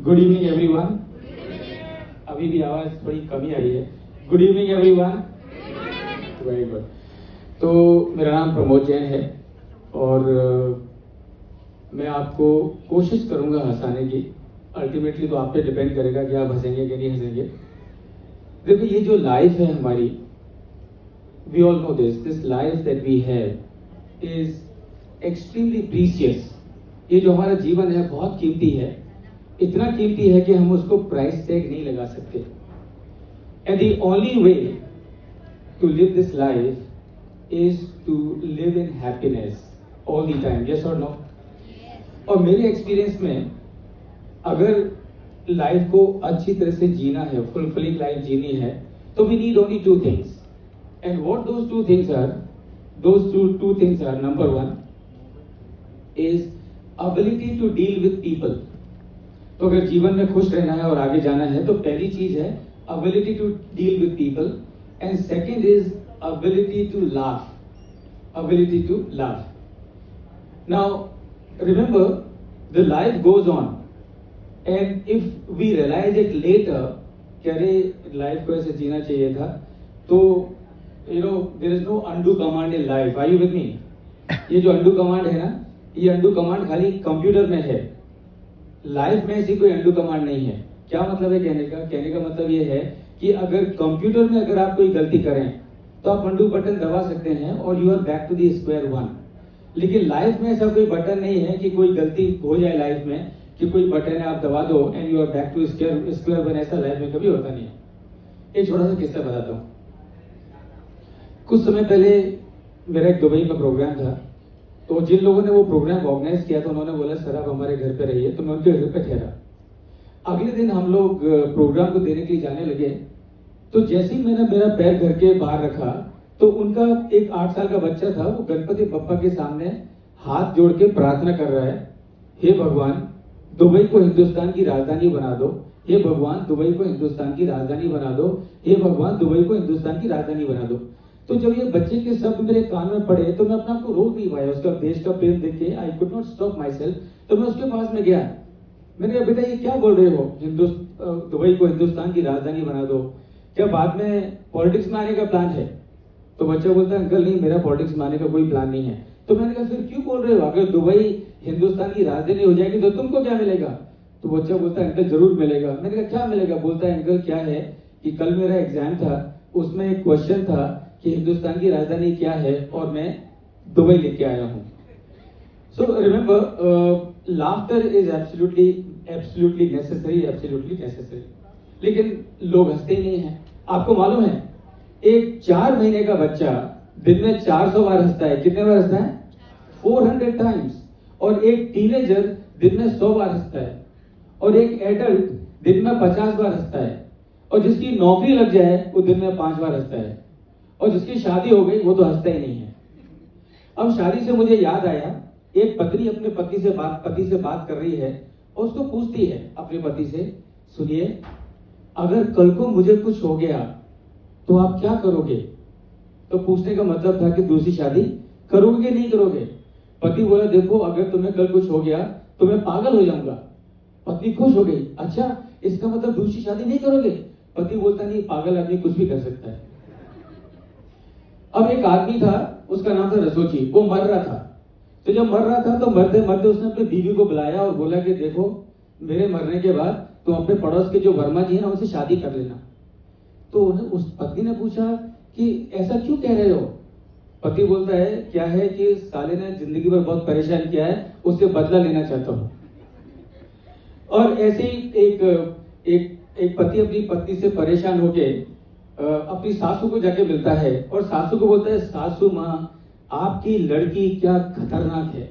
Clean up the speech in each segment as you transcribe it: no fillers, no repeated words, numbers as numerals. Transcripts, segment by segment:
Good evening everyone. अभी भी आवाज थोड़ी कमी आई है। Good evening everyone. Very good. तो मेरा नाम प्रमोद जैन है और मैं आपको कोशिश करूंगा हंसाने की। अल्टीमेटली तो आप पे डिपेंड करेगा कि आप हंसेंगे कि नहीं हंसेंगे। देखो, ये जो लाइफ है हमारी, we all know this life that we have is extremely precious. ये जो हमारा जीवन है बहुत कीमती है, इतना कीमती है कि हम उसको प्राइस टैग नहीं लगा सकते। And the only way to live this life is to live in happiness all the time. Yes और नो? और मेरे एक्सपीरियंस में अगर लाइफ को अच्छी तरह से जीना है, फुलफिलिंग लाइफ जीनी है, तो we need only two things. And what those two things are? Those two things are, number one is ability to deal with people। तो अगर जीवन में खुश रहना है और आगे जाना है तो पहली चीज है ability to deal with people, and second is ability to laugh। ability to laugh। Now remember, the life goes on, and if we realize it later कि अरे लाइफ को ऐसे जीना चाहिए था, तो there is no undo command in life। Are you with me? ये जो undo command है ना, ये अंडू कमांड खाली कंप्यूटर में है। लाइफ में ऐसी कोई अंडू कमांड नहीं है। क्या मतलब है कहने का मतलब ये है कि अगर कंप्यूटर में अगर आप कोई गलती करें तो आप अंडू बटन दबा सकते हैं और you are back to the square one. लेकिन लाइफ में ऐसा कोई बटन नहीं है कि कोई गलती हो जाए लाइफ में कि कोई बटन है आप दबा दो and you are back to square one. ऐसा लाइफ में कभी होता नहीं है। एक छोटा सा किस्सा बताता हूँ। कुछ समय पहले मेरा एक दुबई में प्रोग्राम था, तो जिन लोगों ने वो प्रोग्राम ऑर्गेनाइज किया था उन्होंने बोला सर आप हमारे घर पे रहिए, तो मैं उनके घर पे ठहरा। अगले दिन हम लोग प्रोग्राम को देने के लिए जाने लगे, तो जैसे ही मैंने मेरा पैर घर के बाहर रखा तो उनका एक 8 साल का बच्चा था, वो गणपति बप्पा के सामने हाथ जोड़ के प्रार्थना कर रहा है, हे भगवान दुबई को हिंदुस्तान की राजधानी बना दो, हे भगवान दुबई को हिंदुस्तान की राजधानी बना दो, हे भगवान दुबई को हिंदुस्तान की राजधानी बना दो। तो जब ये बच्चे के शब्द मेरे कान में पड़े तो मैं अपने आप को रोक नहीं पाया। उसका देश का प्रेम देख के I could not stop my self. तो मैं उसके पास में गया, मैंने कहा बेटा ये क्या बोल रहे हो, दुबई को हिंदुस्तान की राजधानी बना दो, क्या बाद में पॉलिटिक्स में आने का प्लान है? तो बच्चा बोलता है अंकल नहीं, मेरा पॉलिटिक्स में आने का कोई प्लान नहीं है। तो मैंने कहा फिर क्यों बोल रहे हो? अगर दुबई हिंदुस्तान की राजधानी हो जाएगी तो तुमको क्या मिलेगा? तो बच्चा बोलता है अंकल जरूर मिलेगा। मैंने कहा क्या मिलेगा? बोलता है अंकल क्या है कि कल मेरा एग्जाम था, उसमें एक क्वेश्चन था कि हिंदुस्तान की राजधानी क्या है और मैं दुबई लेके आया हूं। So remember, laughter is absolutely necessary. लेकिन लोग हंसते ही नहीं हैं। आपको मालूम है एक 4 महीने का बच्चा दिन में 400 बार हंसता है। कितने बार हंसता है? 400 टाइम्स। और एक टीनेजर दिन में 100 बार हंसता है, और एक एडल्ट दिन में 50 बार हंसता है, और जिसकी नौकरी लग जाए वो दिन में 5 बार हंसता है, और जिसकी शादी हो गई वो तो हंसता ही नहीं है। अब शादी से मुझे याद आया, एक पत्नी अपने पति से बात कर रही है और उसको पूछती है अपने पति से, सुनिए अगर कल को मुझे कुछ हो गया तो आप क्या करोगे? तो पूछने का मतलब था कि दूसरी शादी करोगे नहीं करोगे? पति बोला देखो अगर तुम्हें कल कुछ हो गया तो मैं पागल हो जाऊंगा। पत्नी खुश हो गई, अच्छा इसका मतलब दूसरी शादी नहीं करोगे? पति बोलता नहीं, पागल आदमी कुछ भी कर सकता है। अब एक आदमी था, उसका नाम था रसोची, वो मर रहा था। तो जब मर रहा था तो मरते मरते उसने अपनी बीवी को बुलाया और बोला कि देखो मेरे मरने के बाद तुम अपने पड़ोस के जो वर्मा जी हैं उनसे शादी कर लेना। तो उस पत्नी ने पूछा कि ऐसा क्यों कह रहे हो? पति बोलता है क्या है कि साले ने जिंदगी भर बहुत परेशान किया है, उससे बदला लेना चाहता हूं। और ऐसे ही एक पति अपनी पत्नी से परेशान होके अपनी सासू को जाके मिलता है और सासू को बोलता है सासू माँ आपकी लड़की क्या खतरनाक है,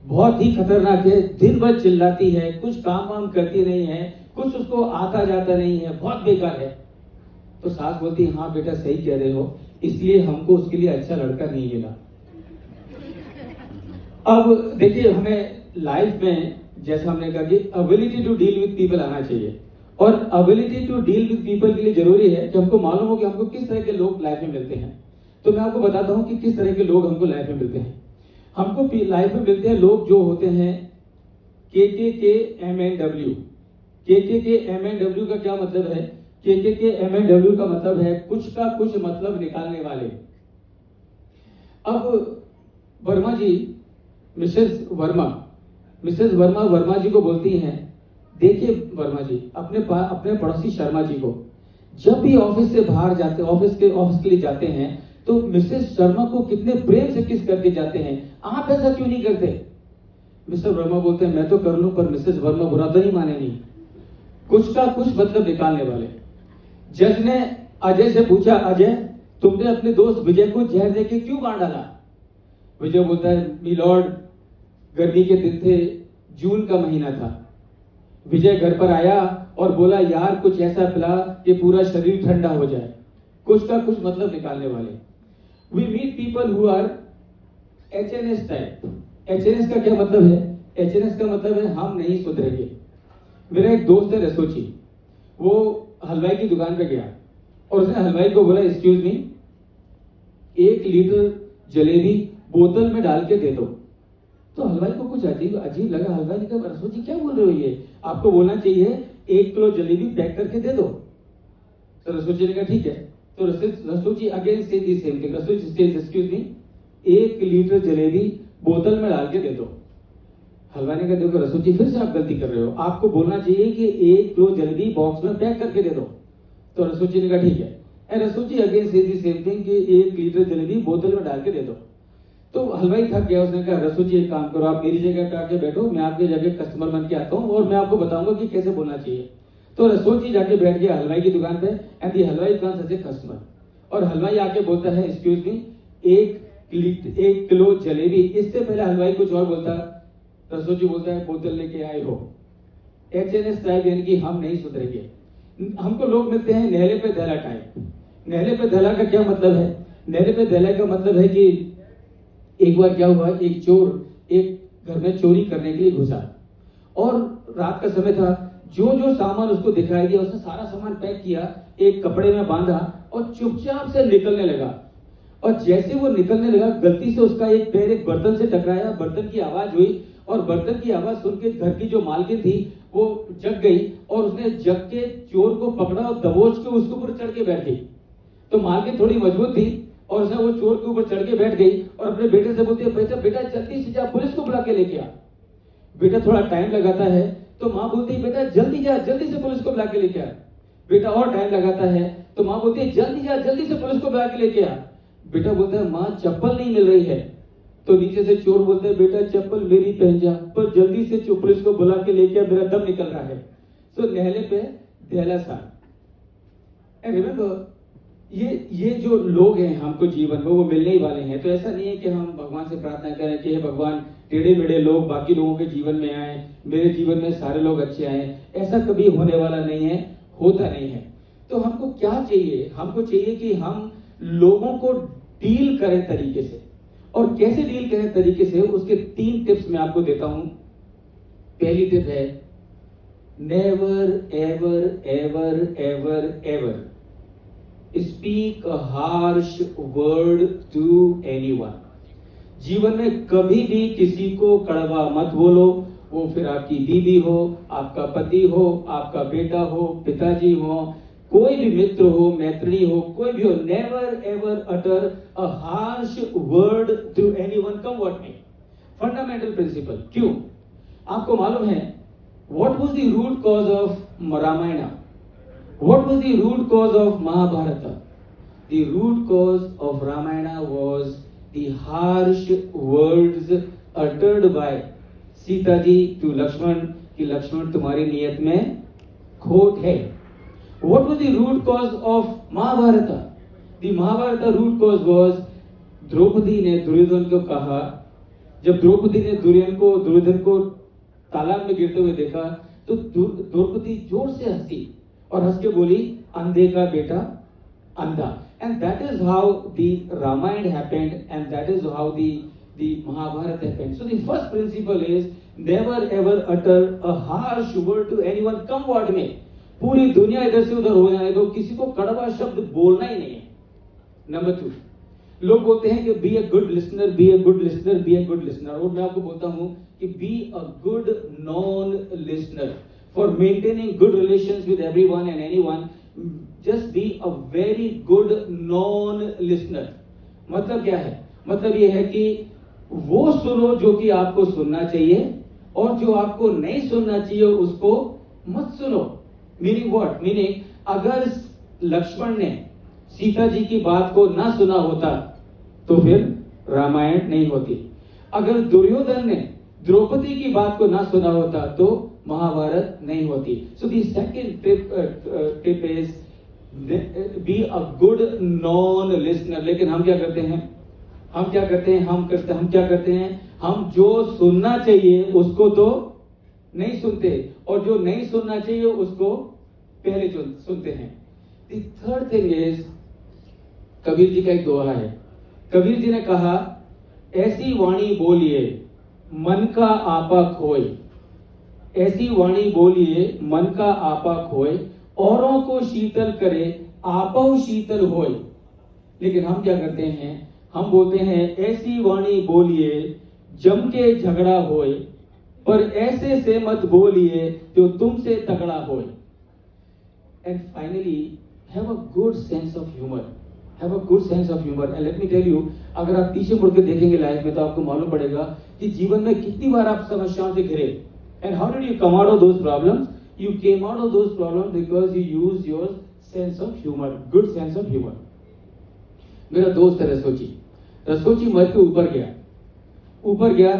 बहुत ही खतरनाक है, दिन भर चिल्लाती है, कुछ काम वाम करती नहीं है, कुछ उसको आता जाता नहीं है, बहुत बेकार है। तो सास बोलती है हाँ बेटा सही कह रहे हो, इसलिए हमको उसके लिए अच्छा लड़का नहीं मिला। अब देखिए हमें लाइफ में जैसा हमने कहा कि ability to deal with people आना चाहिए, और ability to deal with people के लिए जरूरी है कि हमको मालूम हो कि हमको किस तरह के लोग लाइफ में मिलते हैं। तो मैं आपको बताता हूं कि किस तरह के लोग हमको लाइफ में मिलते हैं। हमको लाइफ में मिलते हैं लोग जो होते हैं KKKMNW, KKMNW का क्या मतलब है? KKMNW का मतलब है कुछ का कुछ मतलब निकालने वाले। अब वर्मा जी, मिसेस वर्मा वर्मा जी को बोलती हैं, देखिए वर्मा जी, अपने पड़ोसी शर्मा जी को जब भी ऑफिस से बाहर जाते, ऑफिस के लिए जाते हैं, तो मिसेस शर्मा को कितने प्रेम से किस करके जाते हैं, आप ऐसा क्यों नहीं करते? मिस्टर वर्मा बोलते हैं, मैं तो कर लूं, पर मिसेस वर्मा बुरा तो नहीं मानेंगी। कुछ का कुछ मतलब निकालने वाले। जज ने अजय से पूछा, अजय तुमने अपने दोस्त विजय को जहर देके क्यों मार डाला? विजय बोलता है, मी लॉर्ड, गर्मी के दिन थे, जून का महीना था। विजय घर पर आया और बोला, यार कुछ ऐसा पिला कि पूरा शरीर ठंडा हो जाए। कुछ का कुछ मतलब निकालने वाले। We meet people who are HNS type. HNS का क्या मतलब है? HNS का मतलब है हम नहीं सुधरेंगे। मेरा एक दोस्त है रसोची, वो हलवाई की दुकान पे गया और उसने हलवाई को बोला, एक्सक्यूज मी, 1 लीटर जलेबी बोतल में डाल के दे दो। तो हलवाई को कुछ अजीब लगा। हलवाई ने कहा, रसोची क्या बोल रहे हो, ये आपको बोलना चाहिए 1 किलो जलेबी पैक करके दे दो। तो रसोची ने कहा ठीक है। तो Rasochi again said the same thing. Rasochi says, excuse me, 1 litre jalebi बोतल में डाल के दे दो। हलवाई ने कहा, देखो रसोची, फिर से आप गलती कर रहे हो, आपको बोलना चाहिए कि 1 किलो जलेबी बॉक्स में पैक करके दे दो। तो रसोची ने कहा ठीक है। And रसोची again said the same thing कि 1 लीटर जलेबी बोतल में डाल के दे दो। तो हलवाई थक गया, उसने कहा, रसोची एक काम करो, आप मेरी जगह पे आके बैठो, मैं आपकी जगह कस्टमर बन के आता हूँ और मैं आपको बताऊंगा कि कैसे बोलना चाहिए। तो रसोची जाके बैठ गया हलवाई की दुकान पे, एंड दी हलवाई कम्स एज ए कस्टमर। और हलवाई आके बोलता है, एक्सक्यूज मी, 1 किलो जलेबी। इससे पहले हलवाई कुछ और बोलता, रसोची बोलता है, बोतल लेके आए हो। HNS टाइप, यानी कि हम नहीं सुधरेंगे। हमको लोग मिलते हैं नहले पे दहला टाइप। नहले पे दहला का क्या मतलब है? नहले पे दहला का मतलब है कि एक बार क्या हुआ, एक चोर एक घर में चोरी करने के लिए घुसा और रात का समय था। जो जो सामान उसको दिखाई दिया, उसने सारा सामान पैक किया, एक कपड़े में बांधा और चुपचाप से निकलने लगा। और जैसे वो निकलने लगा, गलती से उसका एक पैर एक बर्तन से टकराया, बर्तन की आवाज हुई और बर्तन की आवाज सुन के घर की जो मालकिन थी वो जग गई और उसने जग के चोर को पकड़ा और दबोच के उसके ऊपर चढ़ के बैठ गई। तो मालकिन थोड़ी मजबूत थी और उसने वो चोर के ऊपर चढ़ के बैठ गई और अपने बेटे से बोलती है, बेटा जल्दी से जा, पुलिस को बुला के लेके आ। बेटा थोड़ा टाइम लगाता है तो माँ बोलती है, बेटा जल्दी जा, जल्दी से पुलिस को बुला के लेके आ। बेटा और टाइम लगाता है तो माँ बोलती है, जल्दी जा, जल्दी से पुलिस को बुला के लेके आ। बेटा बोलता है, माँ चप्पल नहीं मिल रही है। तो नीचे से चोर बोलता है, बेटा चप्पल मेरी पहन जा, पर जल्दी से पुलिस को बुला के लेके आ, मेरा दम निकल रहा है। सो नहले पे दहला सा। एंड रिमेंबर, ये जो लोग हैं हमको जीवन में वो मिलने ही वाले हैं। तो ऐसा नहीं है कि हम भगवान से प्रार्थना करें कि हे भगवान, टेढ़े मेढ़े लोग बाकी लोगों के जीवन में आए, मेरे जीवन में सारे लोग अच्छे आए। ऐसा कभी होने वाला नहीं है, होता नहीं है। तो हमको क्या चाहिए? हमको चाहिए कि हम लोगों को डील करें तरीके से। और कैसे डील करें तरीके से, उसके 3 टिप्स मैं आपको देता हूं। पहली टिप है, never ever ever ever ever speak a harsh word to anyone. जीवन में कभी भी किसी को कड़वा मत बोलो, वो फिर आपकी बीवी हो, आपका पति हो, आपका बेटा हो, पिताजी हो, कोई भी मित्र हो, मैत्रिणी हो, कोई भी हो। Never ever utter a harsh word to anyone, come what may. Fundamental principle. क्यों? आपको मालूम है, what was the root cause of Ramayana? What was the root cause of Mahabharata? The root cause of Ramayana was the harsh words uttered by Sita ji to Lakshman कि लक्ष्मण तुम्हारी नियत में खोट है। What was the root cause of Mahabharata? The Mahabharata root cause was Draupadi ने दुर्योधन को कहा, जब द्रौपदी ने दुर्योधन को तालाब में गिरते हुए देखा तो द्रौपदी जोर से हंसी और हंस के बोली, अंधे का बेटा अंधा। And that is how the Ramayana happened and that is how the Mahabharata happened. So the first principle is never ever utter a harsh word to anyone, come what may. पूरी दुनिया इधर से उधर हो जाए तो किसी को कड़वा शब्द बोलना ही नहीं है। नंबर 2, लोग बोलते हैं कि be a good listener, be a good listener, be a good listener. और मैं आपको बोलता हूं कि be a good non listener. for maintaining good relations with everyone and anyone, just be a very good non-listener. मतलब क्या है? मतलब ये है कि वो सुनो जो कि आपको सुनना चाहिए और जो आपको नहीं सुनना चाहिए उसको मत सुनो. Meaning what? मीनिंग अगर लक्ष्मण ने सीता जी की बात को ना सुना होता तो फिर रामायण नहीं होती. अगर दुर्योधन ने द्रौपदी की बात को ना सुना होता तो महाभारत नहीं होती. So the second tip is be a good non listener. लेकिन हम क्या करते हैं? हम क्या करते हैं? हम जो सुनना चाहिए उसको तो नहीं सुनते और जो नहीं सुनना चाहिए उसको पहले सुनते हैं. The third thing is, Kabir ji का एक दोहा है. कबीर जी ने कहा, ऐसी वाणी बोलिए मन का आपा खोए. ऐसी वाणी बोलिए मन का आपा खोए, औरों को शीतल करे आपो शीतल होए. लेकिन हम क्या करते हैं? हम बोलते हैं ऐसी वाणी बोलिए जम के झगड़ा होए, पर ऐसे से मत बोलिए जो तुमसे तगड़ा होए. And finally have a good sense of humour. Have a good sense of humour. And let me tell you, अगर आप पीछे मुड़ के देखेंगे लाइफ में तो आपको मालूम पड़ेगा कि जीवन में कितनी बार आप समस्याओं से घिरे. And how did you come out of those problems? You came out of those problems because you used your sense of humor, good sense of humor. मेरा दोस्त है रसोची मर के ऊपर गया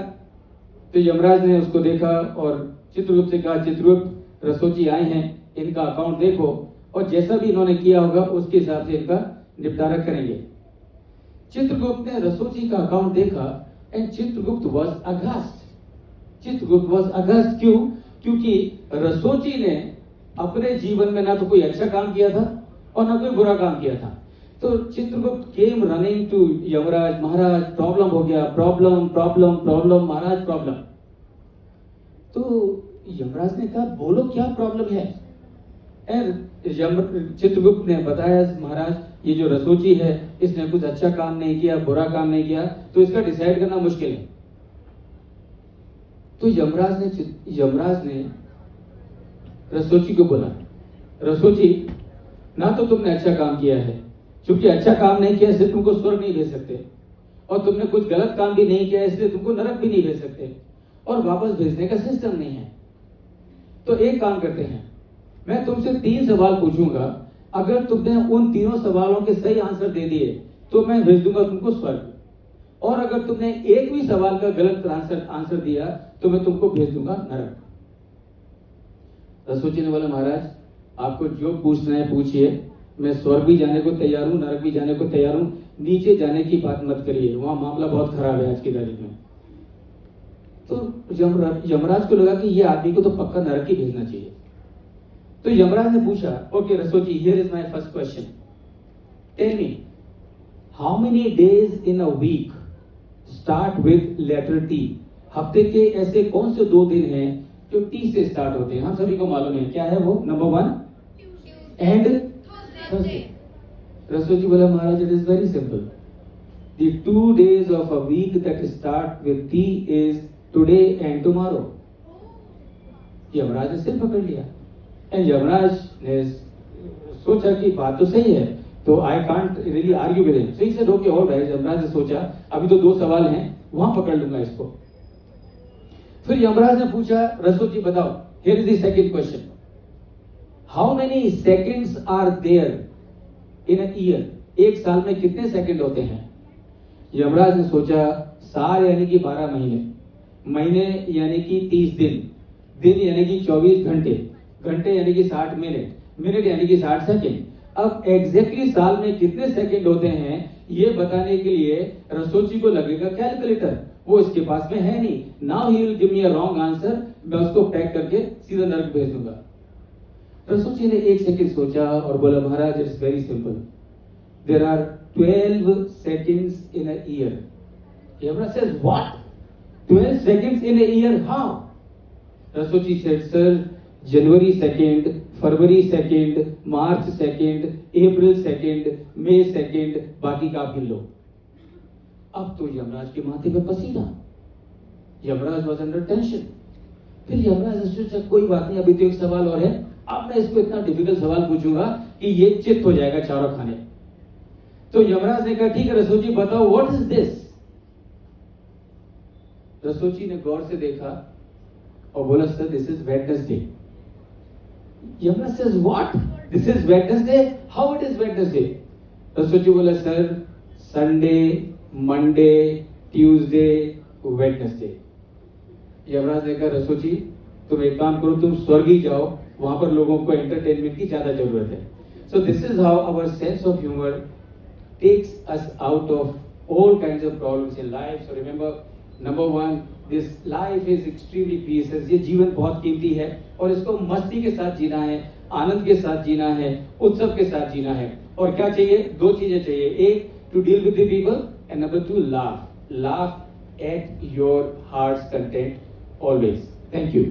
तो यमराज ने उसको देखा और चित्रगुप्त से कहा, चित्रगुप्त रसोची आए हैं, इनका अकाउंट देखो और जैसा भी इन्होंने किया होगा उसके हिसाब से इनका निपटारा करेंगे. चित्रगुप्त ने रसोची का अकाउंट देखा एंड चित्रगुप्त वॉज अगस्त. क्यों? क्योंकि रसोची ने अपने जीवन में ना तो कोई अच्छा काम किया था और ना कोई बुरा काम किया था. तो Chitragupta came running to Yamraj, महाराज प्रॉब्लम हो गया, प्रॉब्लम महाराज प्रॉब्लम. तो यमराज ने कहा, बोलो क्या प्रॉब्लम है? चित्रगुप्त ने बताया, महाराज ये जो रसोची है इसने कुछ अच्छा काम नहीं किया, बुरा काम नहीं किया, तो इसका डिसाइड करना मुश्किल है. तो यमराज ने रसोची को बोला, रसोची ना तो तुमने अच्छा काम किया है, क्योंकि अच्छा काम नहीं किया इसलिए तुमको स्वर्ग नहीं भेज सकते, और तुमने कुछ गलत काम भी नहीं किया इसलिए तुमको नरक भी नहीं भेज सकते, और वापस भेजने का सिस्टम नहीं है. तो एक काम करते हैं, मैं तुमसे 3 सवाल पूछूंगा, अगर तुमने उन तीनों सवालों के सही आंसर दे दिए तो मैं भेज दूंगा तुमको स्वर्ग, और अगर तुमने एक भी सवाल का गलत आंसर दिया तो मैं तुमको भेज दूंगा नरक. रसोची ने बोला, महाराज आपको जो पूछना है पूछिए, मैं स्वर्ग भी जाने को तैयार हूं, नरक भी जाने को तैयार हूं, नीचे जाने की बात मत करिए, वहां मामला बहुत खराब है आज की तारीख में. तो यमराज को लगा कि ये आदमी को तो पक्का नरक ही भेजना चाहिए. तो यमराज ने पूछा, okay Rasochi, here is my first question, tell me how many days in a week start with letter T. हफ्ते के ऐसे कौन से 2 दिन हैं जो टी से स्टार्ट होते हैं? हम सभी को मालूम है, क्या है वो? Number 1 and Thursday. रसोजी बोला, Maharaj it is very simple, the 2 days of a week that start with T is today and tomorrow. Yamraj ने सिर पकड़ लिया एंड यमराज ने सोचा कि बात तो सही है, तो I can't really argue with him. So he said okay alright. Yamraj ने सोचा अभी तो 2 सवाल हैं, वहां पकड़ लूंगा इसको. फिर यमराज ने पूछा, रसोजी बताओ, here is the second question, how many seconds are there in a year. एक साल में कितने सेकंड होते हैं? यमराज ने सोचा, साल यानी कि 12 महीने, महीने यानी कि 30 दिन, दिन यानी कि 24 घंटे, घंटे यानी कि 60 मिनट, मिनट यानी कि 60 सेकंड. अब एग्जैक्टली साल में कितने सेकंड होते हैं ये बताने के लिए रसोची को लगेगा कैलकुलेटर, वो इसके पास में है नहीं. Now he will give me a wrong answer, मैं उसको पैक करके सीधा नरक भेज दूंगा. रसोची ने 1 सेकंड सोचा और बोला, Maharaj it's very simple, there are 12 seconds in a year. Yamraj says, what? 12 seconds in a year? How? Rasuchi said, sir, January 2nd, February 2nd, March 2nd, April 2nd, May 2nd, बाकी का गिन लो. अब तो यमराज के माथे पे पसीना. Yamraj was under tension. फिर यमराज ने सोचा कोई बात नहीं, अभी तो एक सवाल और है, अब मैं इसको इतना डिफिकल्ट सवाल पूछूंगा कि ये चित्त हो जाएगा चारों खाने। तो यमराज ने कहा ठीक है रसोजी बताओ व्हाट इज दिस। रसोजी ने गौर से देखा और बोला sir this is Wednesday. Yamraj says what, this is Wednesday, how it is Wednesday. Rasoji बोला sir Sunday, Monday, Tuesday, Wednesday. Yamraj ने कहा रसोजी तुम एक काम करो, तुम स्वर्ग ही जाओ, वहां पर लोगों को एंटरटेनमेंट की ज्यादा जरूरत है। So this is how our sense of humour takes us out of all kinds of problems in life. So remember number 1, this life is extremely precious. ये जीवन बहुत कीमती है और इसको मस्ती के साथ जीना है, आनंद के साथ जीना है, उत्सव के साथ जीना है। और क्या चाहिए? 2 चीजें चाहिए, एक to deal with the people and number 2 laugh at your hearts content always. Thank you.